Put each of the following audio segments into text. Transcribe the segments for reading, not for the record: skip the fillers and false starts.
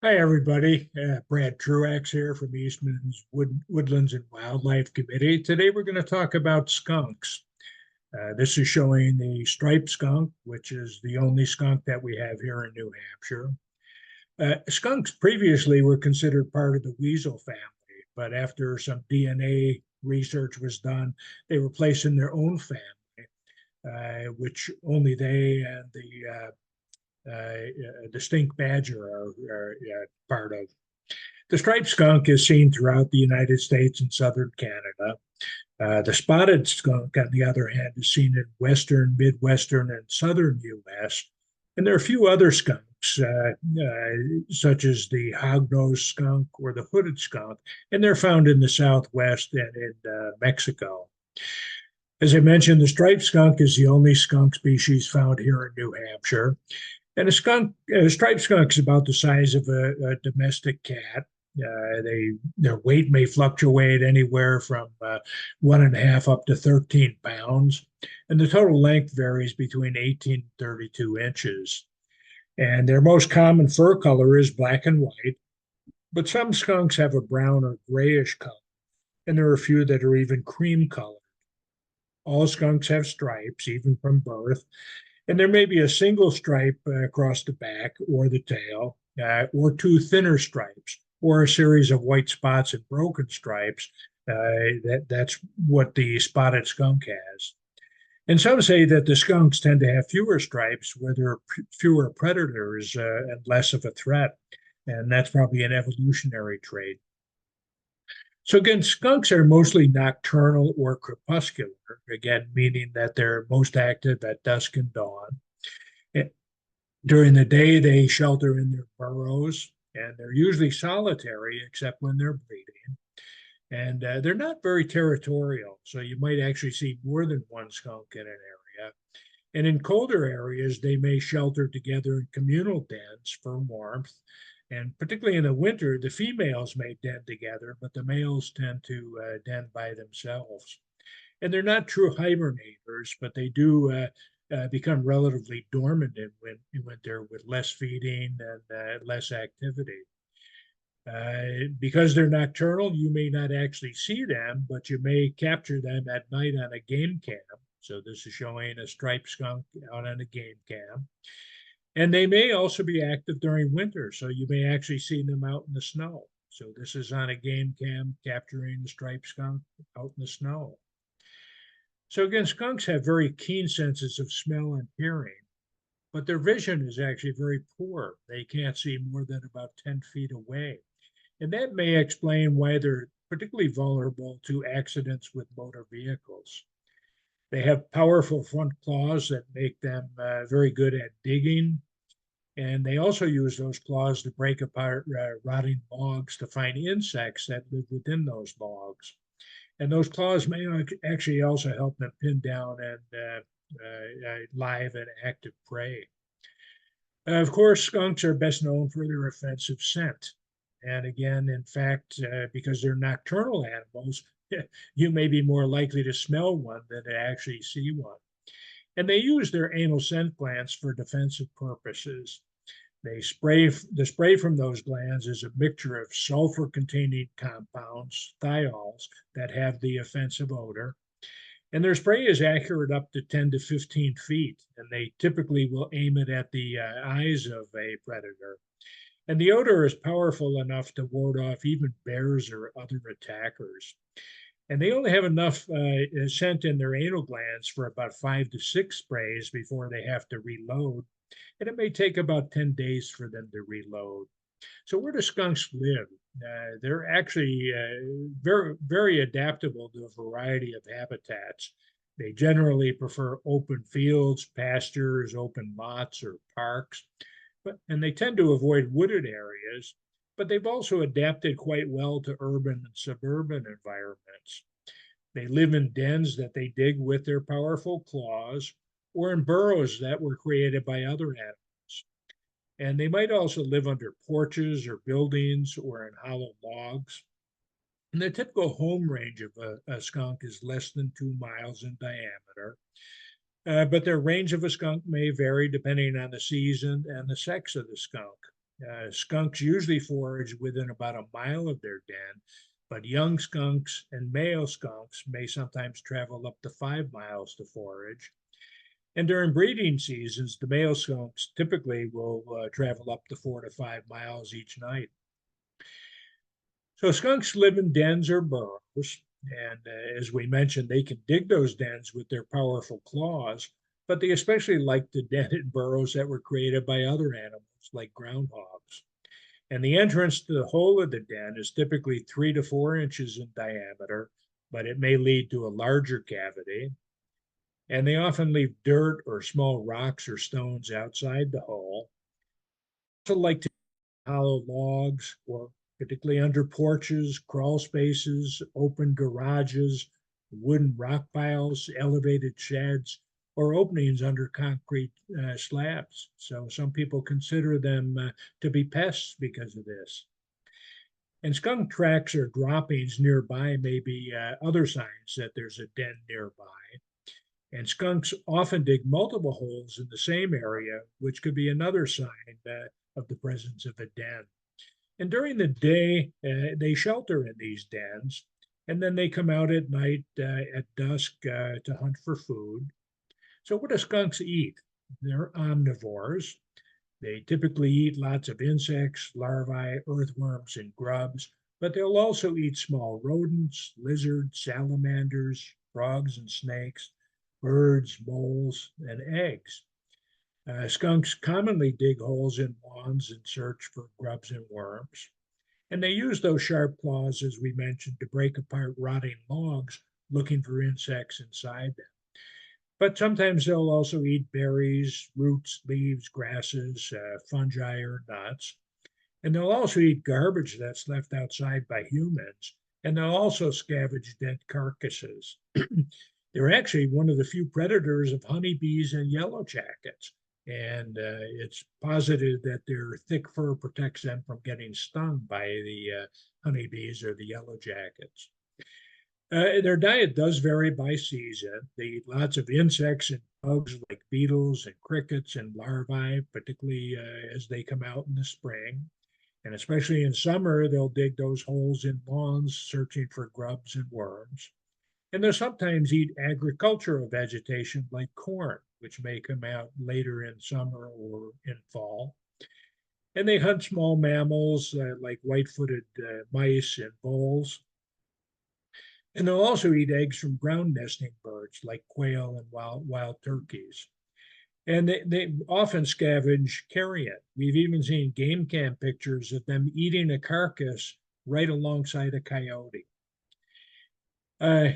Hi, everybody. Brad Truax here from Eastman's Woodlands and Wildlife Committee. Today, we're going to talk about skunks. This is showing the striped skunk, which is the only skunk that we have here in New Hampshire. Skunks previously were considered part of the weasel family, but after some DNA research was done, they were placed in their own family, which only they and the stink badger are part of. The striped skunk is seen throughout the United States and southern Canada. The spotted skunk, on the other hand, is seen in western, midwestern, and southern U.S. And there are a few other skunks, such as the hognose skunk or the hooded skunk, and they're found in the southwest and in Mexico. As I mentioned, the striped skunk is the only skunk species found here in New Hampshire. And a striped skunk is about the size of a domestic cat. Their weight may fluctuate anywhere from 1.5 up to 13 pounds, and the total length varies between 18 and 32 inches. And their most common fur color is black and white, but some skunks have a brown or grayish color, and there are a few that are even cream colored. All skunks have stripes, even from birth, and there may be a single stripe across the back or the tail, or two thinner stripes, or a series of white spots and broken stripes. That's what the spotted skunk has. And some say that the skunks tend to have fewer stripes where there are fewer predators and less of a threat. And that's probably an evolutionary trait. So again, skunks are mostly nocturnal or crepuscular, again, meaning that they're most active at dusk and dawn. During the day, they shelter in their burrows, and they're usually solitary except when they're breeding. And they're not very territorial, so you might actually see more than one skunk in an area. And in colder areas, they may shelter together in communal dens for warmth. And particularly in the winter, the females may den together, but the males tend to den by themselves. And they're not true hibernators, but they do become relatively dormant in winter with less feeding and less activity. Because they're nocturnal, you may not actually see them, but you may capture them at night on a game cam. So this is showing a striped skunk out on a game cam. And they may also be active during winter, so you may actually see them out in the snow. So this is on a game cam capturing the striped skunk out in the snow. So again, skunks have very keen senses of smell and hearing, but their vision is actually very poor. They can't see more than about 10 feet away. And that may explain why they're particularly vulnerable to accidents with motor vehicles. They have powerful front claws that make them very good at digging. And they also use those claws to break apart rotting logs to find insects that live within those logs. And those claws may actually also help them pin down and live and active prey. Of course, skunks are best known for their offensive scent. And again, in fact, because they're nocturnal animals, you may be more likely to smell one than to actually see one. And they use their anal scent glands for defensive purposes. The spray from those glands is a mixture of sulfur-containing compounds, thiols, that have the offensive odor. And their spray is accurate up to 10 to 15 feet, and they typically will aim it at the eyes of a predator. And the odor is powerful enough to ward off even bears or other attackers. And they only have enough scent in their anal glands for about 5 to 6 sprays before they have to reload. And it may take about 10 days for them to reload. So where do skunks live? They're actually very, very adaptable to a variety of habitats. They generally prefer open fields, pastures, open lots, or parks, and they tend to avoid wooded areas, but they've also adapted quite well to urban and suburban environments. They live in dens that they dig with their powerful claws or in burrows that were created by other animals. And they might also live under porches or buildings or in hollow logs. And the typical home range of a skunk is less than 2 miles in diameter. But their range of a skunk may vary depending on the season and the sex of the skunk. Skunks usually forage within about a mile of their den, but young skunks and male skunks may sometimes travel up to 5 miles to forage. And during breeding seasons, the male skunks typically will travel up to 4 to 5 miles each night. So skunks live in dens or burrows, and as we mentioned, they can dig those dens with their powerful claws, but they especially like to den in burrows that were created by other animals like groundhogs. And the entrance to the hole of the den is typically 3 to 4 inches in diameter, but it may lead to a larger cavity. And they often leave dirt or small rocks or stones outside the hole. Also like to hollow logs, or particularly under porches, crawl spaces, open garages, wooden rock piles, elevated sheds, or openings under concrete slabs. So some people consider them to be pests because of this. And skunk tracks or droppings nearby may be other signs that there's a den nearby. And skunks often dig multiple holes in the same area, which could be another sign of the presence of a den. And during the day, they shelter in these dens, and then they come out at night at dusk to hunt for food. So, what do skunks eat? They're omnivores. They typically eat lots of insects, larvae, earthworms, and grubs, but they'll also eat small rodents, lizards, salamanders, frogs, and snakes, birds, moles, and eggs. Skunks commonly dig holes in lawns in search for grubs and worms. And they use those sharp claws, as we mentioned, to break apart rotting logs looking for insects inside them. But sometimes they'll also eat berries, roots, leaves, grasses, fungi, or nuts. And they'll also eat garbage that's left outside by humans. And they'll also scavenge dead carcasses. They're actually one of the few predators of honeybees and yellow jackets. And it's posited that their thick fur protects them from getting stung by the honeybees or the yellow jackets. Their diet does vary by season. They eat lots of insects and bugs like beetles and crickets and larvae, particularly as they come out in the spring. And especially in summer, they'll dig those holes in lawns searching for grubs and worms. And they'll sometimes eat agricultural vegetation like corn, which may come out later in summer or in fall. And they hunt small mammals like white-footed mice and voles. And they'll also eat eggs from ground nesting birds like quail and wild turkeys. And they often scavenge carrion. We've even seen game cam pictures of them eating a carcass right alongside a coyote. Uh,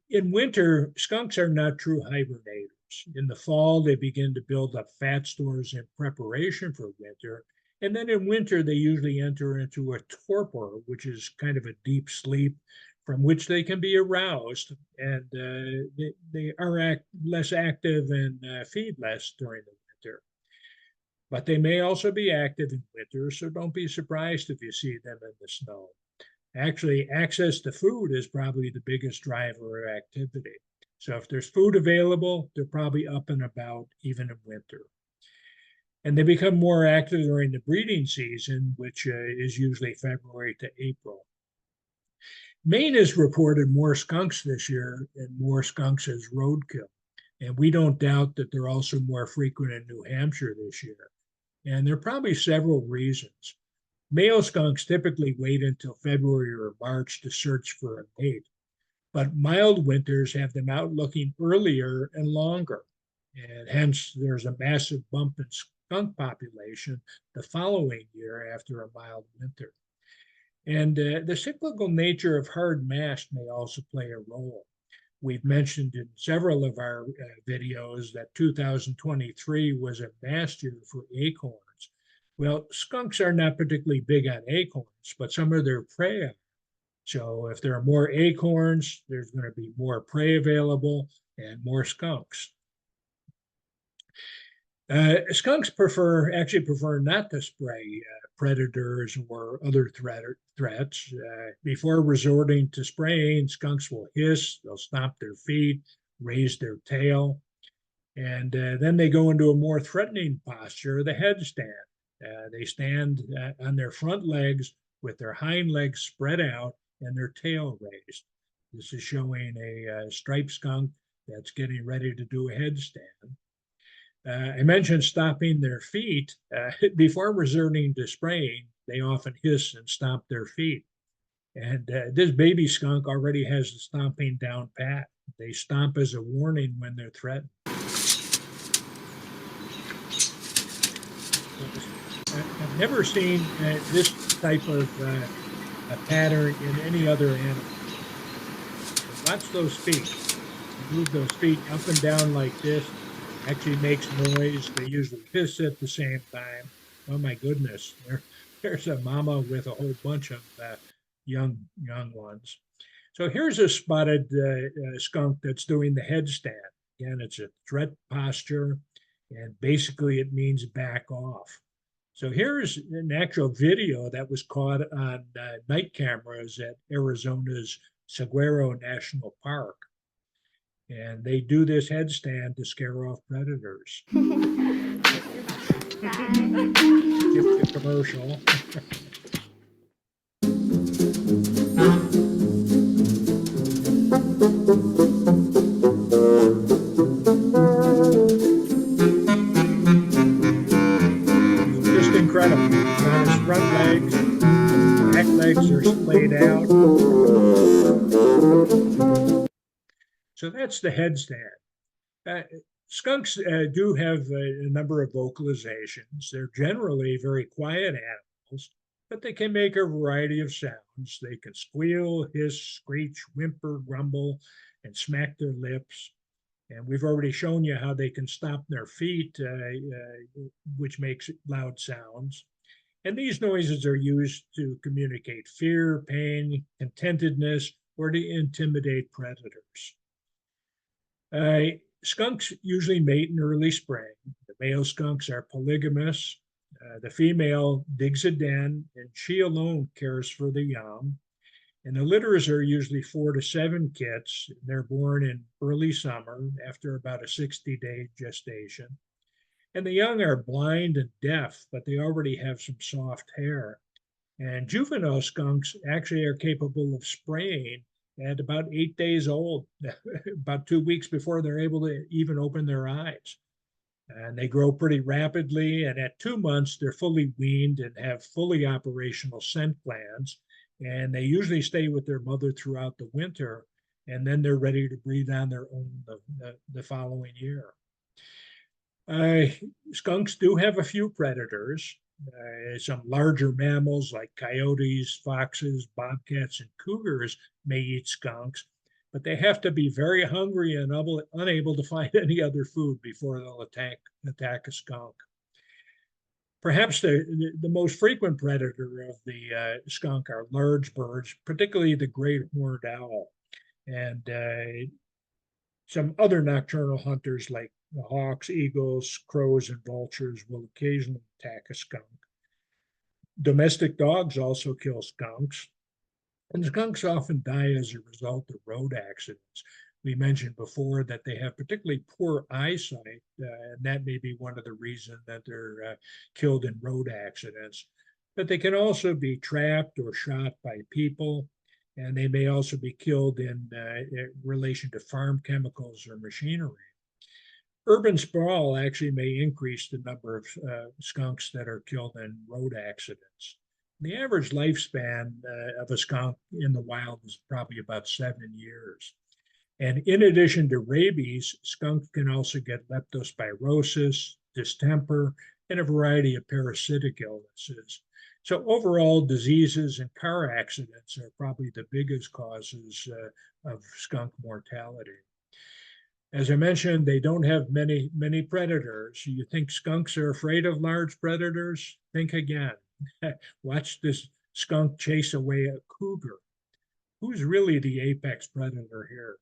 in winter, skunks are not true hibernators. In the fall, they begin to build up fat stores in preparation for winter. And then in winter, they usually enter into a torpor, which is kind of a deep sleep from which they can be aroused. And they are less active and feed less during the winter. But they may also be active in winter, so don't be surprised if you see them in the snow. Actually, access to food is probably the biggest driver of activity. So if there's food available, they're probably up and about even in winter. And they become more active during the breeding season, which is usually February to April. Maine has reported more skunks this year and more skunks as roadkill. And we don't doubt that they're also more frequent in New Hampshire this year. And there are probably several reasons. Male skunks typically wait until February or March to search for a mate, but mild winters have them out looking earlier and longer. And hence, there's a massive bump in skunk population the following year after a mild winter. And the cyclical nature of hard mast may also play a role. We've mentioned in several of our videos that 2023 was a mast year for acorns. Well, skunks are not particularly big on acorns, but some of their prey are. So if there are more acorns, there's going to be more prey available and more skunks. Skunks actually prefer not to spray predators or other threats. Before resorting to spraying, skunks will hiss, they'll stomp their feet, raise their tail, and then they go into a more threatening posture, the headstand. They stand on their front legs with their hind legs spread out and their tail raised. This is showing a striped skunk that's getting ready to do a headstand. I mentioned stomping their feet. Before resorting to spraying, they often hiss and stomp their feet. And this baby skunk already has the stomping down pat. They stomp as a warning when they're threatened. I've never seen this type of a pattern in any other animal. Watch those feet. Move those feet up and down like this. Actually makes noise. They usually hiss at the same time. Oh my goodness! There's a mama with a whole bunch of young ones. So here's a spotted skunk that's doing the headstand. Again, it's a threat posture, and basically it means back off. So here's an actual video that was caught on night cameras at Arizona's Saguaro National Park. And they do this headstand to scare off predators. Skip the commercial. Just incredible. On his front legs, back legs are splayed out. So that's the headstand. Skunks do have a number of vocalizations. They're generally very quiet animals, but they can make a variety of sounds. They can squeal, hiss, screech, whimper, grumble, and smack their lips. And we've already shown you how they can stomp their feet, which makes loud sounds. And these noises are used to communicate fear, pain, contentedness, or to intimidate predators. Skunks usually mate in early spring. The male skunks are polygamous. The female digs a den, and she alone cares for the young. And the litters are usually 4 to 7 kits. They're born in early summer after about a 60-day gestation. And the young are blind and deaf, but they already have some soft hair. And juvenile skunks actually are capable of spraying at about 8 days old, about 2 weeks before they're able to even open their eyes. And they grow pretty rapidly, and at 2 months, they're fully weaned and have fully operational scent glands. And they usually stay with their mother throughout the winter, and then they're ready to breathe on their own the following year. Skunks do have a few predators. Some larger mammals like coyotes, foxes, bobcats, and cougars may eat skunks, but they have to be very hungry and unable to find any other food before they'll attack a skunk. Perhaps the most frequent predator of the skunk are large birds, particularly the great horned owl. And some other nocturnal hunters like hawks, eagles, crows, and vultures will occasionally attack a skunk. Domestic dogs also kill skunks, and skunks often die as a result of road accidents. We mentioned before that they have particularly poor eyesight, and that may be one of the reasons that they're killed in road accidents. But they can also be trapped or shot by people, and they may also be killed in relation to farm chemicals or machinery. Urban sprawl actually may increase the number of skunks that are killed in road accidents. The average lifespan of a skunk in the wild is probably about 7 years. And in addition to rabies, skunks can also get leptospirosis, distemper, and a variety of parasitic illnesses. So overall, diseases and car accidents are probably the biggest causes of skunk mortality. As I mentioned, they don't have many predators. You think skunks are afraid of large predators? Think again. Watch this skunk chase away a cougar. Who's really the apex predator here?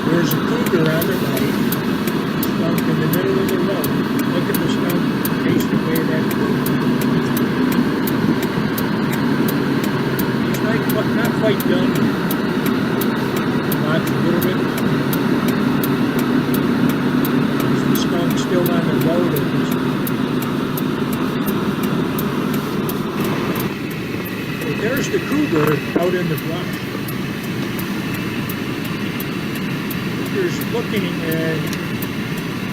There's a cougar on the right, skunk in the middle of the road. Look at the skunk chasing away that cougar. He's not quite done. Watch a little bit. Is the skunk still on the road the cougar out in the brush. Cougar's looking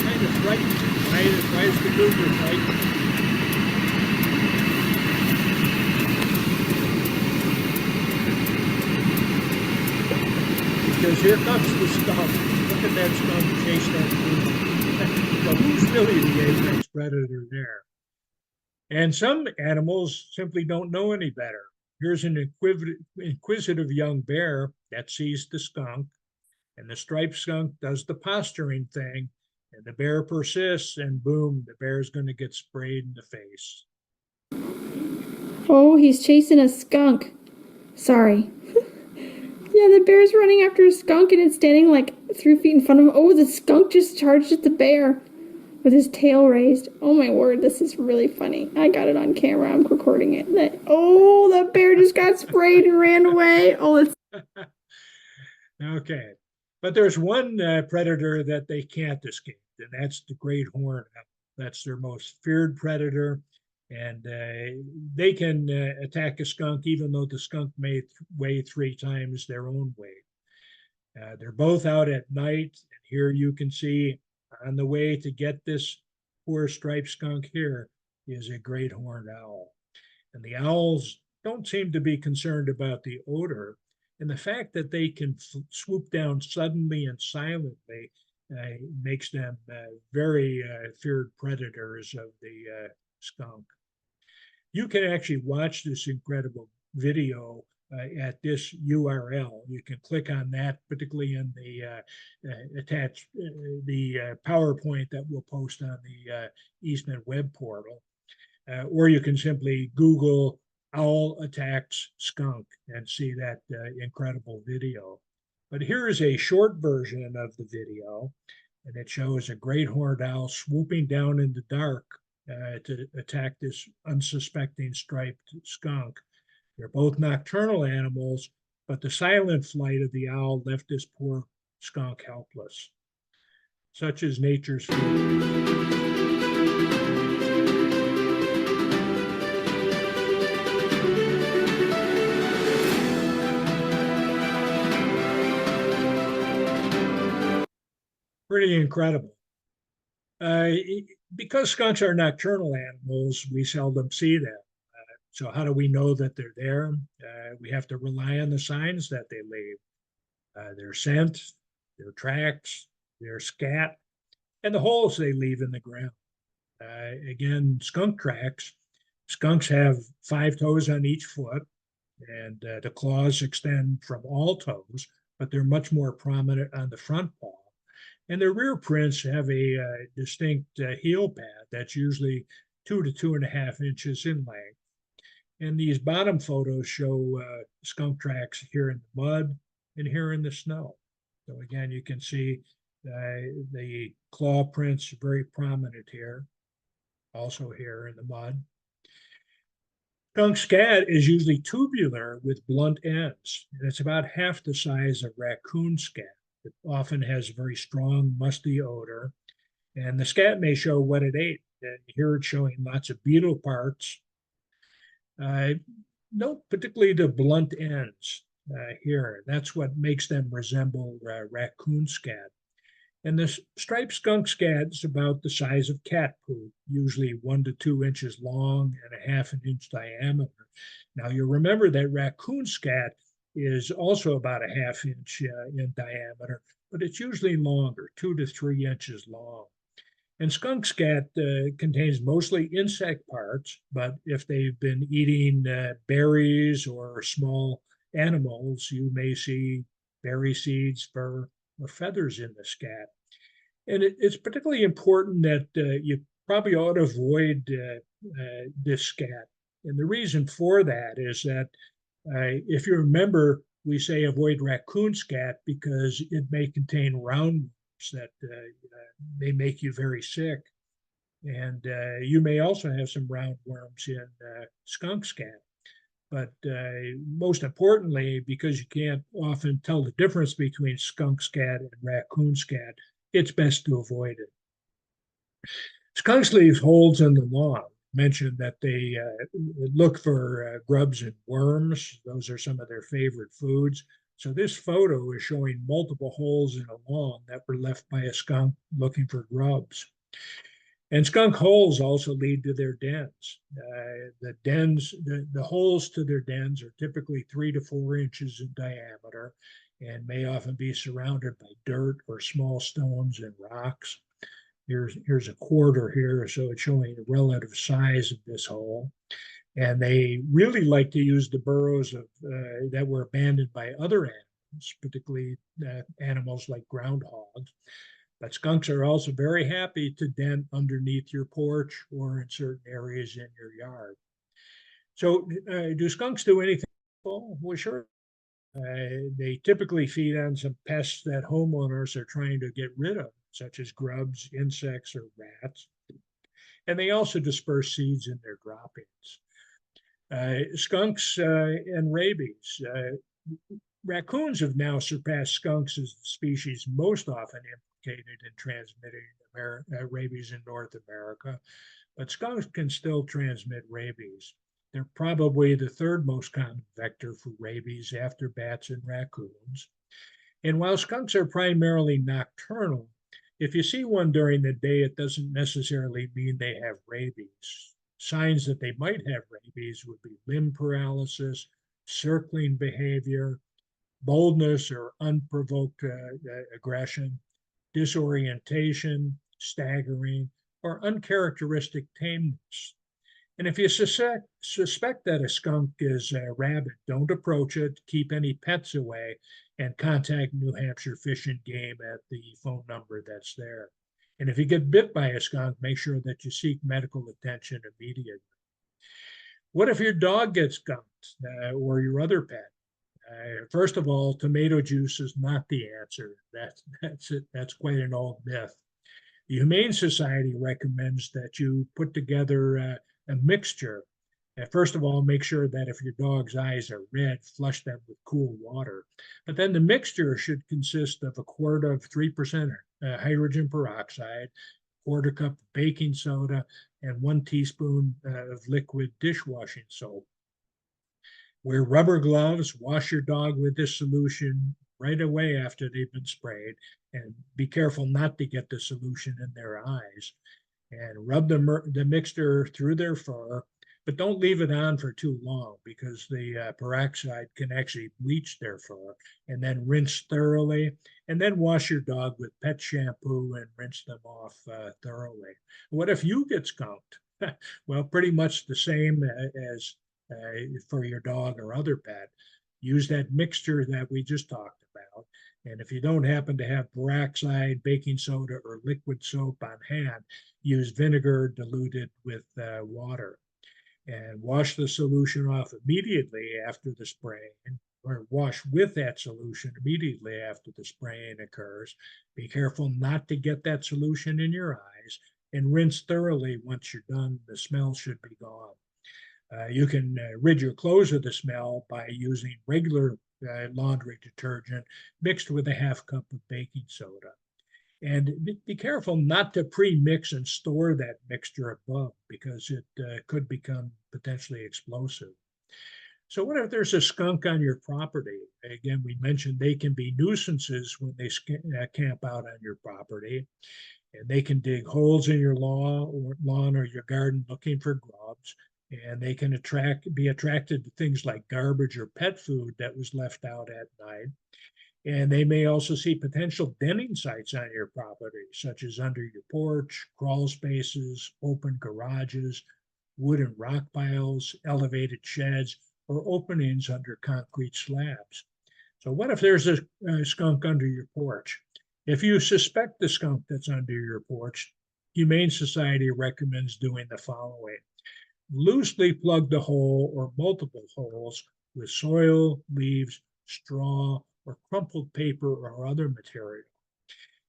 kind of frightened. Why is the cougar frightened? Because here comes the skunk. Look at that skunk chase that cougar. So who's really the apex predator there? And some animals simply don't know any better. Here's an inquisitive young bear that sees the skunk, and the striped skunk does the posturing thing, and the bear persists, and boom, the bear's going to get sprayed in the face. Oh, he's chasing a skunk. Sorry. Yeah, the bear's running after a skunk and it's standing like 3 feet in front of him. Oh, the skunk just charged at the bear with his tail raised. Oh my word, this is really funny. I got it on camera. I'm recording it. Oh, the bear just got sprayed and ran away. Oh, it's Okay. But there's one predator that they can't escape, and that's the great horned owl. That's their most feared predator. And they can attack a skunk even though the skunk may weigh 3 times their own weight. They're both out at night. And here you can see on the way to get this poor striped skunk here is a great horned owl. And the owls don't seem to be concerned about the odor. And the fact that they can swoop down suddenly and silently makes them very feared predators of the skunk. You can actually watch this incredible video at this URL. You can click on that, particularly in the attached the PowerPoint that we'll post on the Eastman web portal, or you can simply Google "owl attacks skunk" and see that incredible video. But here is a short version of the video, and it shows a great horned owl swooping down in the dark to attack this unsuspecting striped skunk. They're both nocturnal animals, but the silent flight of the owl left this poor skunk helpless. Such is nature's food. Pretty incredible. Because skunks are nocturnal animals, we seldom see them. So how do we know that they're there? We have to rely on the signs that they leave. Their scent, their tracks, their scat, and the holes they leave in the ground. Again, skunk tracks. Skunks have 5 toes on each foot, and the claws extend from all toes, but they're much more prominent on the front paw. And their rear prints have a distinct heel pad that's usually 2 to 2.5 inches in length. And these bottom photos show skunk tracks here in the mud and here in the snow. So again, you can see the claw prints very prominent here, also here in the mud. Skunk scat is usually tubular with blunt ends, and it's about half the size of raccoon scat. It often has a very strong, musty odor, and the scat may show what it ate. And here it's showing lots of beetle parts. Note particularly the blunt ends here. That's what makes them resemble raccoon scat. And the striped skunk scat is about the size of cat poop, usually 1 to 2 inches long and 1/2 inch diameter. Now you remember that raccoon scat is also about 1/2 inch in diameter, but it's usually longer, 2 to 3 inches long. And skunk scat contains mostly insect parts, but if they've been eating berries or small animals, you may see berry seeds, fur, or feathers in the scat. And it's particularly important that you probably ought to avoid this scat. And the reason for that is that if you remember, we say avoid raccoon scat because it may contain roundworms that may make you very sick. And you may also have some roundworms in skunk scat. But most importantly, because you can't often tell the difference between skunk scat and raccoon scat, it's best to avoid it. Skunks leave holes in the lawn, mentioned that they look for grubs and worms. Those are some of their favorite foods. So this photo is showing multiple holes in a lawn that were left by a skunk looking for grubs. And skunk holes also lead to their dens. The holes to their dens are typically 3 to 4 inches in diameter and may often be surrounded by dirt or small stones and rocks. Here's a quarter here, so it's showing the relative size of this hole. And they really like to use the burrows that were abandoned by other animals, particularly animals like groundhogs. But skunks are also very happy to den underneath your porch or in certain areas in your yard. So, do skunks do anything? Well, sure. They typically feed on some pests that homeowners are trying to get rid of, such as grubs, insects, or rats. And they also disperse seeds in their droppings. Skunks and rabies. Raccoons have now surpassed skunks as the species most often implicated in transmitting rabies in North America, but skunks can still transmit rabies. They're probably the third most common vector for rabies after bats and raccoons. And while skunks are primarily nocturnal, if you see one during the day, it doesn't necessarily mean they have rabies. Signs that they might have rabies would be limb paralysis, circling behavior, boldness or unprovoked aggression, disorientation, staggering, or uncharacteristic tameness. And if you suspect that a skunk is rabid, don't approach it, keep any pets away, and contact New Hampshire Fish and Game at the phone number that's there. And if you get bit by a skunk, make sure that you seek medical attention immediately. What if your dog gets skunked or your other pet? First of all, tomato juice is not the answer. That's it. That's quite an old myth. The Humane Society recommends that you put together a mixture. First of all, make sure that if your dog's eyes are red, flush them with cool water. But then the mixture should consist of a quart of 3% hydrogen peroxide, quarter cup of baking soda, and 1 teaspoon of liquid dishwashing soap. Wear rubber gloves, wash your dog with this solution right away after they've been sprayed, and be careful not to get the solution in their eyes. And rub the mixture through their fur, but don't leave it on for too long because the peroxide can actually bleach their fur. And then rinse thoroughly, and then wash your dog with pet shampoo and rinse them off thoroughly. What if you get skunked? Well, pretty much the same as for your dog or other pet. Use that mixture that we just talked about. And if you don't happen to have peroxide, baking soda, or liquid soap on hand, use vinegar diluted with water. And wash the solution off immediately after the spraying, or wash with that solution immediately after the spraying occurs. Be careful not to get that solution in your eyes, and rinse thoroughly once you're done. The smell should be gone. You can rid your clothes of the smell by using regular laundry detergent mixed with a half cup of baking soda. And be careful not to pre-mix and store that mixture above because it could become potentially explosive. So what if there's a skunk on your property? Again, we mentioned they can be nuisances when they camp out on your property. And they can dig holes in your lawn or your garden looking for grubs. And they can be attracted to things like garbage or pet food that was left out at night. And they may also see potential denning sites on your property, such as under your porch, crawl spaces, open garages, wood and rock piles, elevated sheds, or openings under concrete slabs. So what if there's a skunk under your porch? If you suspect the skunk that's under your porch, Humane Society recommends doing the following. Loosely plug the hole or multiple holes with soil, leaves, straw, or crumpled paper or other material.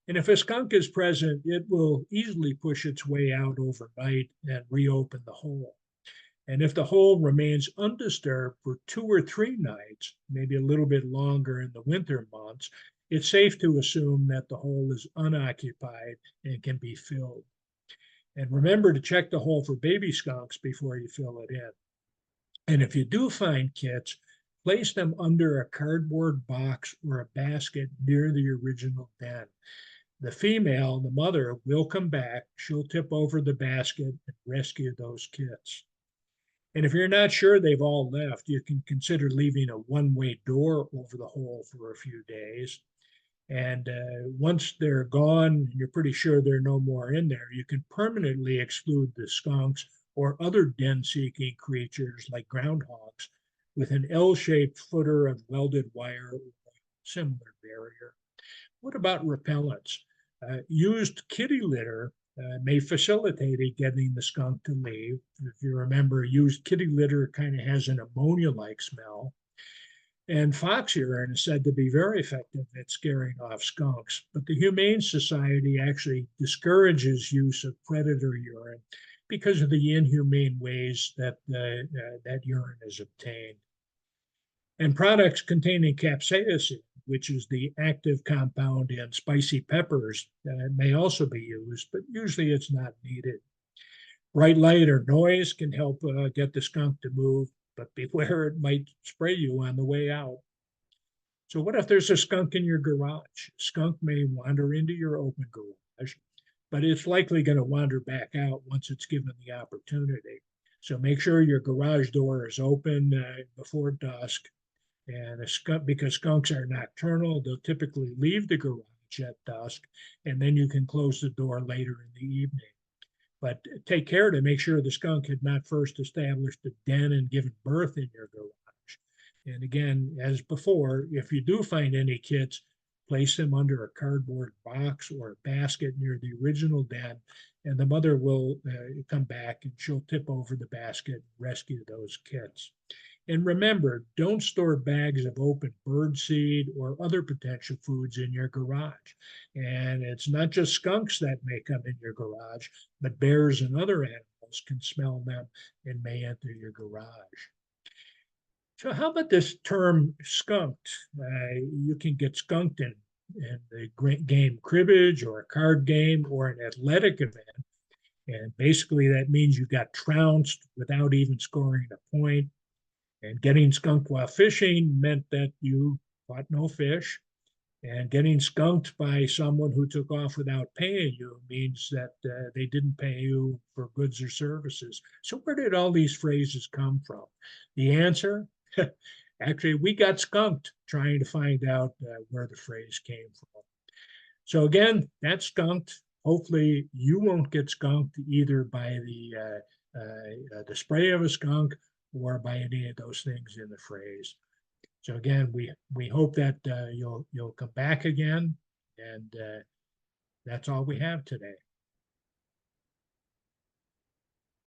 And if a skunk is present, it will easily push its way out overnight and reopen the hole. And if the hole remains undisturbed for 2 or 3 nights, maybe a little bit longer in the winter months, it's safe to assume that the hole is unoccupied and can be filled. And remember to check the hole for baby skunks before you fill it in. And if you do find kits, place them under a cardboard box or a basket near the original den. The female, the mother, will come back. She'll tip over the basket and rescue those kits. And if you're not sure they've all left, you can consider leaving a one-way door over the hole for a few days. And once they're gone, and you're pretty sure there are no more in there, you can permanently exclude the skunks or other den-seeking creatures like groundhogs with an L-shaped footer of welded wire or similar barrier. What about repellents? Used kitty litter may facilitate getting the skunk to leave. If you remember, used kitty litter kind of has an ammonia-like smell. And fox urine is said to be very effective at scaring off skunks, but the Humane Society actually discourages use of predator urine because of the inhumane ways that that urine is obtained. And products containing capsaicin, which is the active compound in spicy peppers, may also be used, but usually it's not needed. Bright light or noise can help get the skunk to move, but beware, it might spray you on the way out. So what if there's a skunk in your garage? Skunk may wander into your open garage, but it's likely going to wander back out once it's given the opportunity. So make sure your garage door is open before dusk. And a skunk, because skunks are nocturnal, they'll typically leave the garage at dusk, and then you can close the door later in the evening. But take care to make sure the skunk had not first established a den and given birth in your garage. And again, as before, if you do find any kits, place them under a cardboard box or a basket near the original den, and the mother will come back and she'll tip over the basket and rescue those kits. And remember, don't store bags of open bird seed or other potential foods in your garage. And it's not just skunks that may come in your garage, but bears and other animals can smell them and may enter your garage. So how about this term skunked? You can get skunked in the game cribbage or a card game or an athletic event. And basically that means you got trounced without even scoring a point. And getting skunked while fishing meant that you caught no fish. And getting skunked by someone who took off without paying you means that they didn't pay you for goods or services. So where did all these phrases come from? The answer? Actually, we got skunked trying to find out where the phrase came from. So again, that's skunked. Hopefully you won't get skunked either by the spray of a skunk or by any of those things in the phrase. So again, we hope that you'll come back again, and that's all we have today.